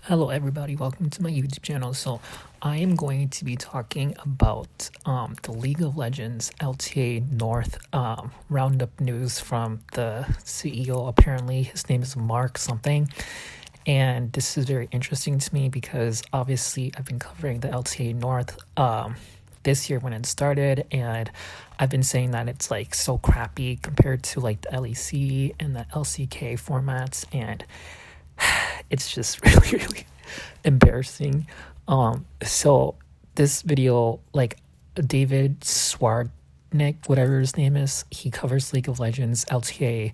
Hello everybody, welcome to my YouTube channel. So I am going to be talking about the League of Legends LTA North roundup news from the CEO. Apparently his name is Mark something, and this is very interesting to me because obviously I've been covering the LTA North this year when it started, and I've been saying that it's like so crappy compared to like the LEC and the LCK formats, and it's just really embarrassing. So this video, like, David Swardnick, whatever his name is, he covers League of Legends LTA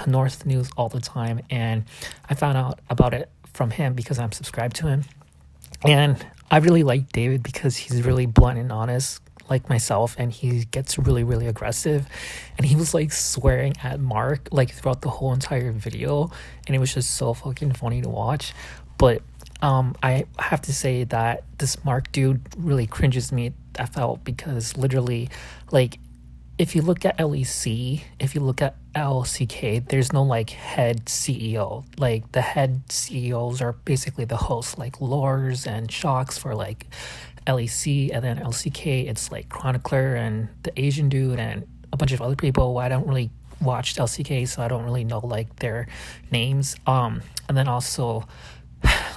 North news all the time, and I found out about it from him because I'm subscribed to him. And I really like David because he's really blunt and honest, like myself, and he gets really aggressive. And he was like swearing at Mark like throughout the whole entire video, and it was just so fucking funny to watch. But I have to say that this Mark dude really cringes me FL, because literally, like, if you look at LEC, if you look at LCK, there's no like head CEO. Like, the head CEOs are basically the hosts, like Lores and Shocks for like LEC, and then LCK, it's like Chronicler and the Asian dude and a bunch of other people. I don't really watch LCK, so I don't really know like their names. And then also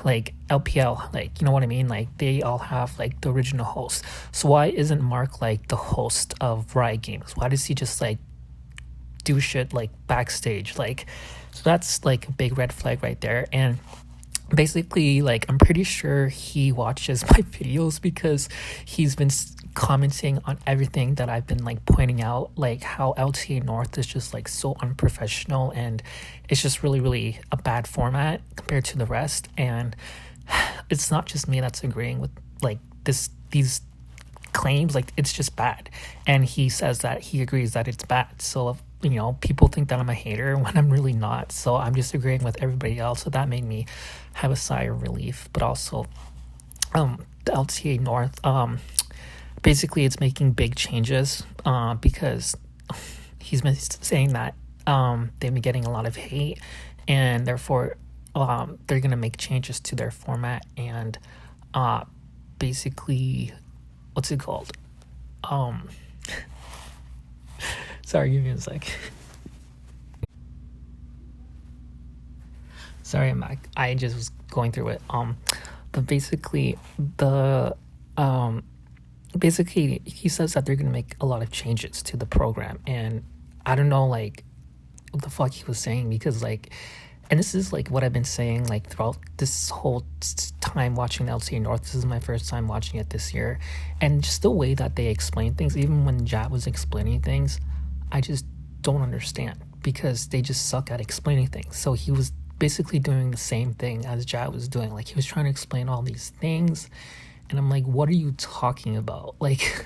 like LPL, like, you know what I mean? Like, they all have like the original hosts. So why isn't Mark like the host of Riot Games? Why does he just like do shit like backstage? Like, so that's like a big red flag right there. And basically, like, I'm pretty sure he watches my videos because he's been commenting on everything that I've been like pointing out, like how LTA North is just like so unprofessional, and it's just really a bad format compared to the rest. And it's not just me that's agreeing with like these claims. Like, it's just bad, and he says that he agrees that it's bad. So, you know, people think that I'm a hater when I'm really not. So I'm just agreeing with everybody else. So that made me have a sigh of relief. But also, the LTA North, basically it's making big changes because he's been saying that they've been getting a lot of hate, and therefore they're gonna make changes to their format. And basically, what's it called? Sorry, give me a sec. Sorry, I'm back. I just was going through it. But basically, basically he says that they're gonna make a lot of changes to the program, and I don't know like what the fuck he was saying, because like, and this is like what I've been saying like throughout this whole time watching LTA North. This is my first time watching it this year, and just the way that they explain things, even when Jat was explaining things, I just don't understand, because they just suck at explaining things. So he was basically doing the same thing as Jat was doing. Like, he was trying to explain all these things, and I'm like, what are you talking about? Like,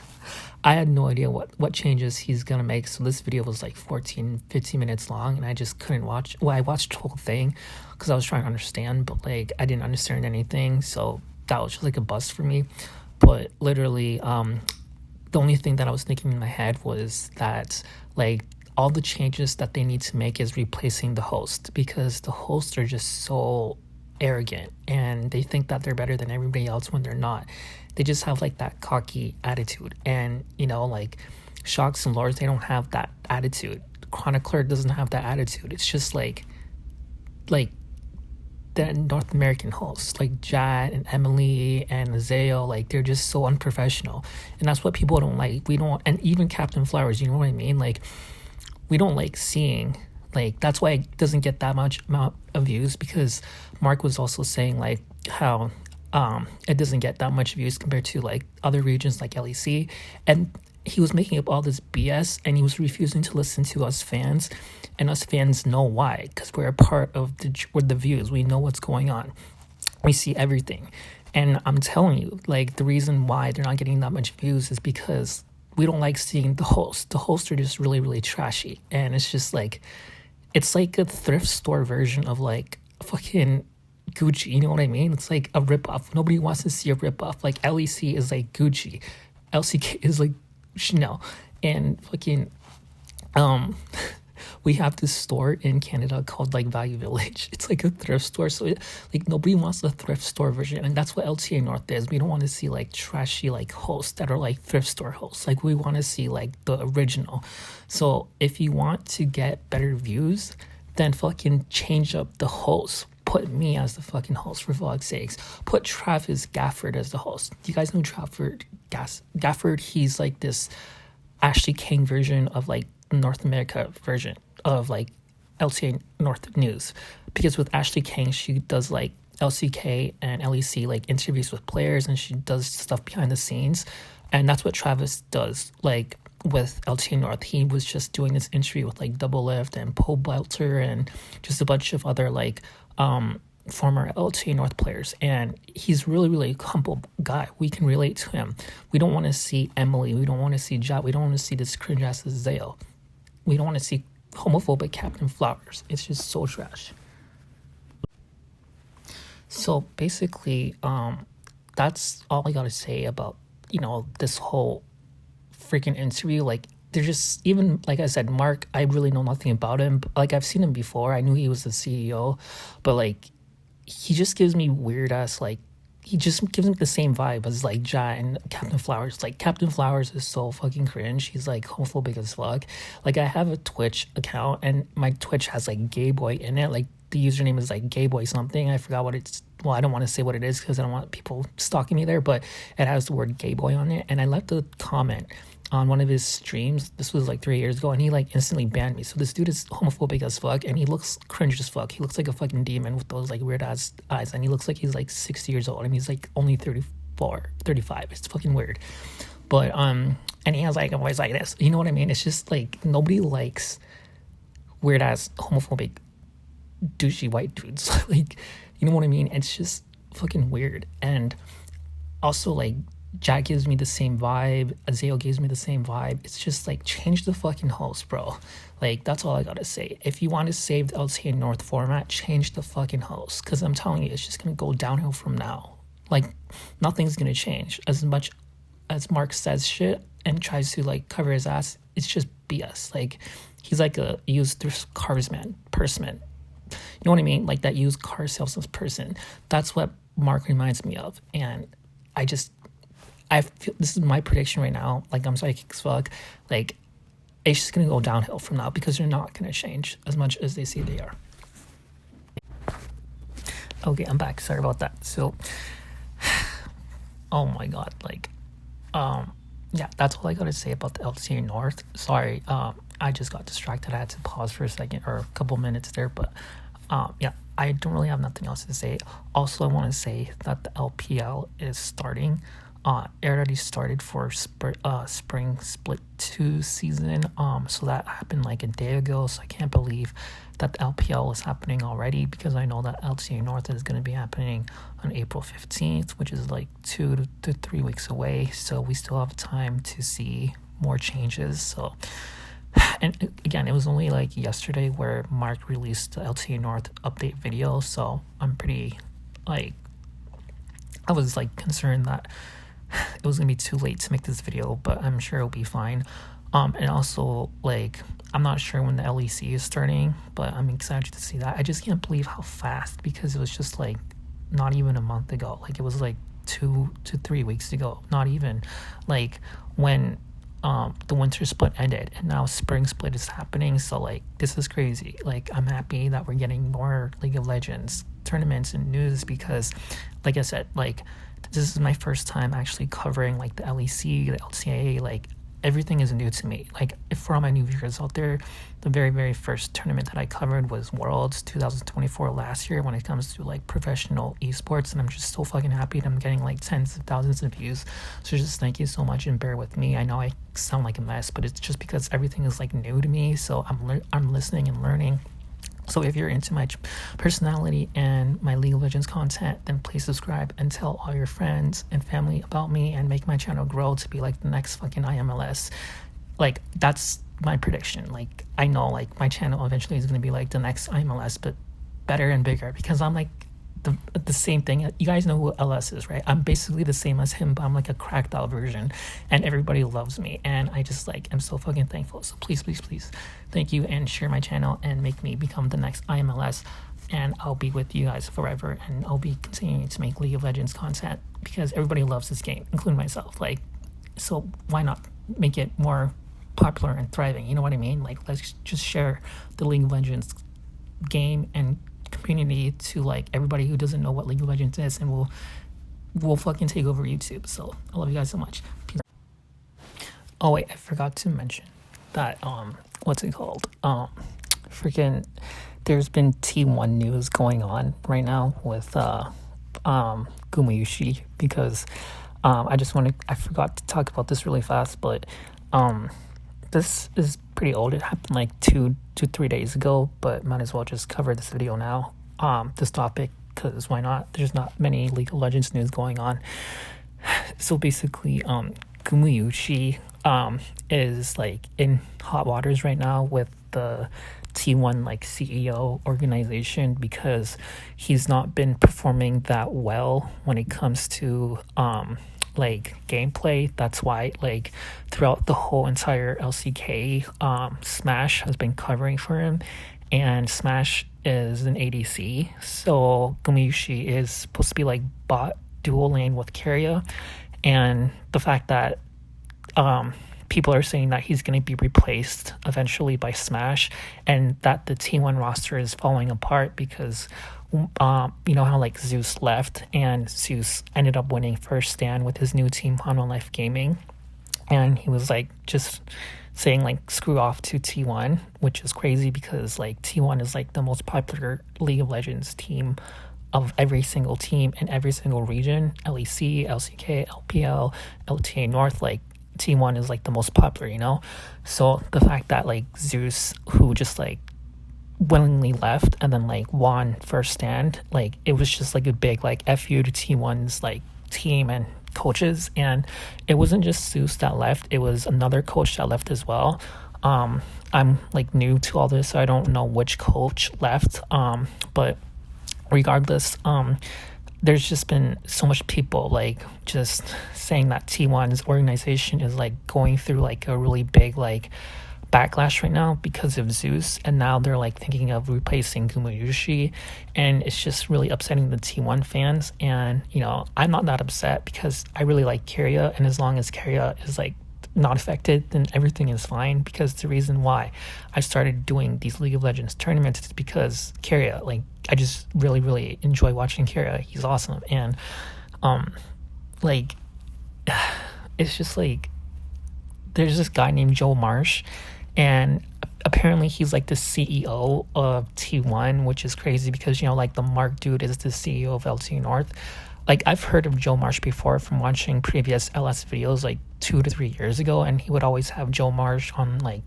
I had no idea what changes he's gonna make. So this video was like 15 minutes long, and I just couldn't watch. Well, I watched the whole thing because I was trying to understand, but like, I didn't understand anything. So that was just like a bust for me. But literally, the only thing that I was thinking in my head was that, like, all the changes that they need to make is replacing the host, because the hosts are just so arrogant, and they think that they're better than everybody else when they're not. They just have like that cocky attitude. And, you know, like, Shocks and Lords, they don't have that attitude. Chronicler doesn't have that attitude. It's just like the North American hosts, like Jad and Emily and Azale, like, they're just so unprofessional, and that's what people don't like. We don't, and even Captain Flowers, you know what I mean? Like, we don't like seeing, like, that's why it doesn't get that much amount of views, because Mark was also saying like how it doesn't get that much views compared to like other regions like LEC, and he was making up all this BS, and he was refusing to listen to us fans, and us fans know why, because we're a part of the views. We know what's going on. We see everything. And I'm telling you, like, the reason why they're not getting that much views is because we don't like seeing the hosts. The hosts are just really trashy, and it's just like, it's like a thrift store version of like fucking Gucci, you know what I mean? It's like a ripoff. Nobody wants to see a ripoff. Like, LEC is like Gucci, LCK is like Chanel, and fucking we have this store in Canada called like Value Village. It's like a thrift store, so like nobody wants the thrift store version, and that's what LTA North is. We don't want to see like trashy like hosts that are like thrift store hosts. Like we want to see like the original. So if you want to get better views, then fucking change up the host. Put me as the fucking host, for fuck's sakes. Put Travis Gafford as the host. Do you guys know Gafford? He's like this Ashley King version of like North America version of like LTA North News. Because with Ashley King, she does like LCK and LEC like interviews with players, and she does stuff behind the scenes. And that's what Travis does. Like with LTA North, he was just doing this interview with like Double Lift and Poe Belter and just a bunch of other like former LTA North players, and he's really humble guy. We can relate to him. We don't want to see Emily. We don't want to see Jot. We don't want to see this cringe ass Zale. We don't want to see homophobic Captain Flowers. It's just so trash. So basically, that's all I gotta say about this whole freaking interview. Like, they're just, even like I said, Mark, I really know nothing about him. Like, I've seen him before. I knew he was the CEO, but like he just gives me weird ass, like, he just gives me the same vibe as like Ja and Captain Flowers. Like, Captain Flowers is so fucking cringe. He's like homophobic as fuck. Like, I have a Twitch account, and my Twitch has like gay boy in it. Like, the username is like gay boy something. I forgot what it's, well, I don't want to say what it is because I don't want people stalking me there, but it has the word gay boy on it. And I left a comment on one of his streams. This was like 3 years ago, and he like instantly banned me. So this dude is homophobic as fuck, and he looks cringe as fuck. He looks like a fucking demon with those like weird ass eyes, and he looks like he's like 60 years old, and he's like only 34, 35. It's fucking weird. But and he has like a voice like this. You know what I mean? It's just like nobody likes weird ass homophobic douchey white dudes. Like, you know what I mean? It's just fucking weird. And also, like, Jack gives me the same vibe. Azale gives me the same vibe. It's just like, change the fucking host, bro. Like, that's all I gotta say. If you want to save the LTA North format, change the fucking host. Because I'm telling you, it's just gonna go downhill from now. Like, nothing's gonna change. As much as Mark says shit and tries to like cover his ass, it's just BS. Like, he's like a used carsman, person. You know what I mean? Like that used car salesman person. That's what Mark reminds me of. And I feel, this is my prediction right now. Like, I'm psychic as fuck. Like, it's just going to go downhill from now because they're not going to change as much as they say they are. Okay, I'm back. Sorry about that. So, oh my God. Like, yeah, that's all I got to say about the LTA North. Sorry. I just got distracted. I had to pause for a second or a couple minutes there, but yeah, I don't really have nothing else to say. Also, I want to say that the LPL is starting. It already started for Spring Split 2 season. So that happened like a day ago. So I can't believe that the LPL is happening already, because I know that LTA North is going to be happening on April 15th, which is like 2 to 3 weeks away. So we still have time to see more changes. So, and again, it was only like yesterday where Mark released the LTA North update video. So I'm pretty like, I was like concerned that it was gonna be too late to make this video, but I'm sure it'll be fine. And also, like, I'm not sure when the LEC is starting, but I'm excited to see that. I just can't believe how fast, because it was just like not even a month ago. Like, it was like 2 to 3 weeks ago, not even, like, when the winter split ended, and now spring split is happening. So like, this is crazy. Like, I'm happy that we're getting more League of Legends tournaments and news, because like I said, like, this is my first time actually covering like the LEC, the LTA. Like, everything is new to me. Like, if for all my new viewers out there, the very first tournament that I covered was Worlds 2024 last year, when it comes to like professional esports, and I'm just so fucking happy that I'm getting like tens of thousands of views. So just thank you so much, and bear with me. I know I sound like a mess, but it's just because everything is like new to me. So I'm listening and learning. So if you're into my personality and my League of Legends content, then please subscribe and tell all your friends and family about me, and make my channel grow to be like the next fucking IMLS. Like, that's my prediction. Like, I know like my channel eventually is going to be like the next IMLS, but better and bigger, because I'm like the same thing. You guys know who LS is, right? I'm basically the same as him, but I'm like a cracked out version, and everybody loves me, and I just like I'm so fucking thankful. So please, please, please, thank you, and share my channel and make me become the next IMLS, and I'll be with you guys forever, and I'll be continuing to make League of Legends content because everybody loves this game, including myself. Like, so why not make it more popular and thriving? You know what I mean? Like, let's just share the League of Legends game and community to like everybody who doesn't know what League of Legends is, and we'll fucking take over YouTube. So I love you guys so much. Peace. Oh wait, I forgot to mention that what's it called? Freaking there's been T1 news going on right now with GUMAYUSi, because I forgot to talk about this really fast, but this is pretty old. It happened like 2 to 3 days ago, but might as well just cover this video now, this topic, because why not? There's not many League of Legends news going on. So basically, GUMAYUSi is like in hot waters right now with the T1 like CEO organization, because he's not been performing that well when it comes to like gameplay. That's why like throughout the whole entire LCK, Smash has been covering for him, and Smash is an ADC, so GUMAYUSi is supposed to be like bot dual lane with Keria, and the fact that people are saying that he's going to be replaced eventually by Smash, and that the T1 roster is falling apart because you know how like Zeus left, and Zeus ended up winning first stand with his new team Hanwha Life Gaming, and he was like just saying like screw off to T1, which is crazy because like T1 is like the most popular League of Legends team of every single team in every single region. LEC, LCK, LPL, LTA North, like T1 is like the most popular, you know? So the fact that like Zeus, who just like willingly left and then like won first stand, like it was just like a big like FU to T1's like team and coaches. And it wasn't just Zeus that left, it was another coach that left as well. I'm like new to all this, so I don't know which coach left, but regardless, there's just been so much people like just saying that T1's organization is like going through like a really big like backlash right now because of Zeus, and now they're like thinking of replacing GUMAYUSi, and it's just really upsetting the T1 fans. And you know, I'm not that upset because I really like Keria, and as long as Keria is like not affected, then everything is fine. Because the reason why I started doing these League of Legends tournaments is because Keria, like I just really enjoy watching Keria. He's awesome. And like it's just like there's this guy named Joe Marsh, and apparently he's like the CEO of T1, which is crazy because, you know, like the Mark dude is the CEO of LTA North. Like I've heard of Joe Marsh before from watching previous LS videos like 2 to 3 years ago, and he would always have Joe Marsh on like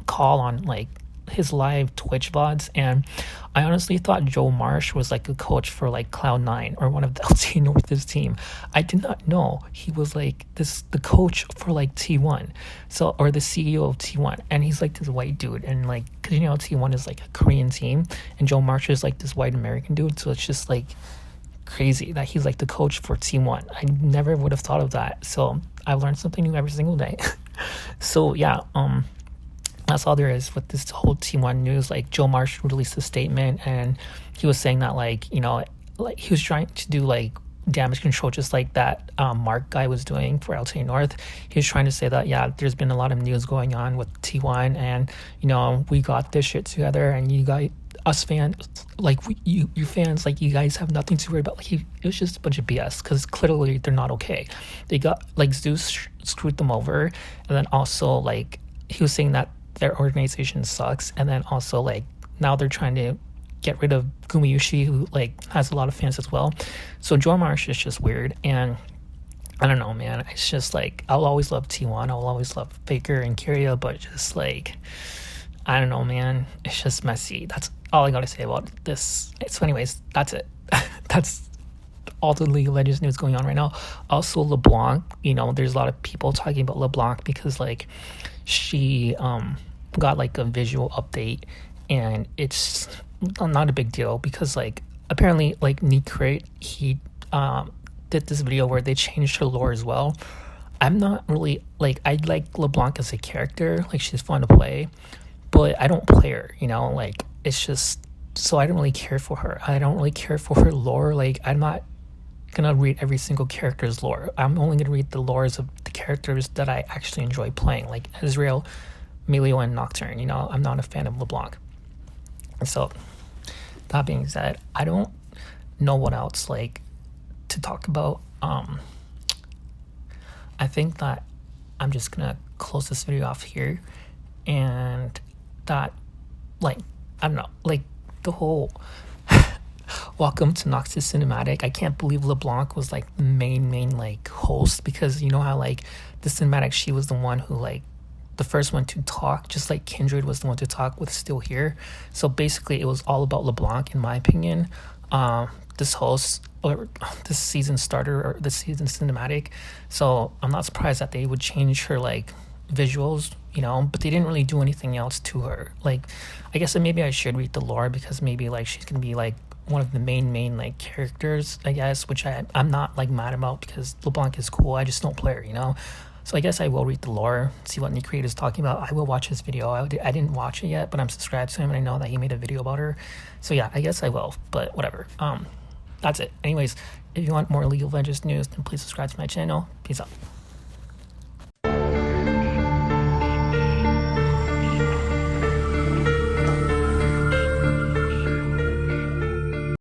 call on like his live Twitch VODs, and I honestly thought Joe Marsh was like a coach for like Cloud9 or one of the LTA North's team. I did not know he was like the coach for like T1, so, or the CEO of T1, and he's like this white dude, and like because you know T1 is like a Korean team and Joe Marsh is like this white American dude, so it's just like crazy that he's like the coach for T1. I never would have thought of that, so I learned something new every single day. So yeah, that's all there is with this whole T1 news. Like Joe Marsh released a statement, and he was saying that like, you know, like he was trying to do like damage control just like that Mark guy was doing for LTA North. He was trying to say that, yeah, there's been a lot of news going on with T1, and you know, we got this shit together, and you guys, us fans, like you fans, like you guys have nothing to worry about. Like it was just a bunch of BS, because clearly they're not okay. They got like Zeus screwed them over, and then also like he was saying that their organization sucks, and then also like now they're trying to get rid of GUMAYUSi, who like has a lot of fans as well. So Joe Marsh is just weird, and I don't know, man. It's just like I'll always love T1, I'll always love Faker and Keria, but just like I don't know, man. It's just messy. That's all I gotta say about this. So anyways, that's it. That's all the League of Legends news going on right now. Also LeBlanc, you know, there's a lot of people talking about LeBlanc because like she got like a visual update, and it's not a big deal because like apparently like Necrate, he did this video where they changed her lore as well. I'm not really like, I like LeBlanc as a character, like she's fun to play, but I don't play her, you know, like it's just, so I don't really care for her. I don't really care for her lore. Like I'm not gonna read every single character's lore. I'm only gonna read the lores of the characters that I actually enjoy playing, like Ezreal, Melio, and Nocturne. You know, I'm not a fan of LeBlanc. So that being said, I don't know what else like to talk about. I think that I'm just gonna close this video off here, and that, like, I don't know, like the whole welcome to Noxus cinematic. I can't believe LeBlanc was like the main like host, because you know how like the cinematic, she was the one who like the first one to talk, just like Kindred was the one to talk with Still Here. So basically it was all about LeBlanc in my opinion. This host, or this season starter, or this season cinematic. So I'm not surprised that they would change her like visuals, you know, but they didn't really do anything else to her. Like I guess that maybe I should read the lore, because maybe like she's gonna be like one of the main like characters, I guess, which I'm not like mad about, because LeBlanc is cool. I just don't play her, you know. So I guess I will read the lore, see what Necrate is talking about. I will watch his video. I didn't watch it yet, but I'm subscribed to him and I know that he made a video about her. So yeah, I guess I will, but whatever. That's it. Anyways, if you want more League of Legends news, then please subscribe to my channel. Peace out.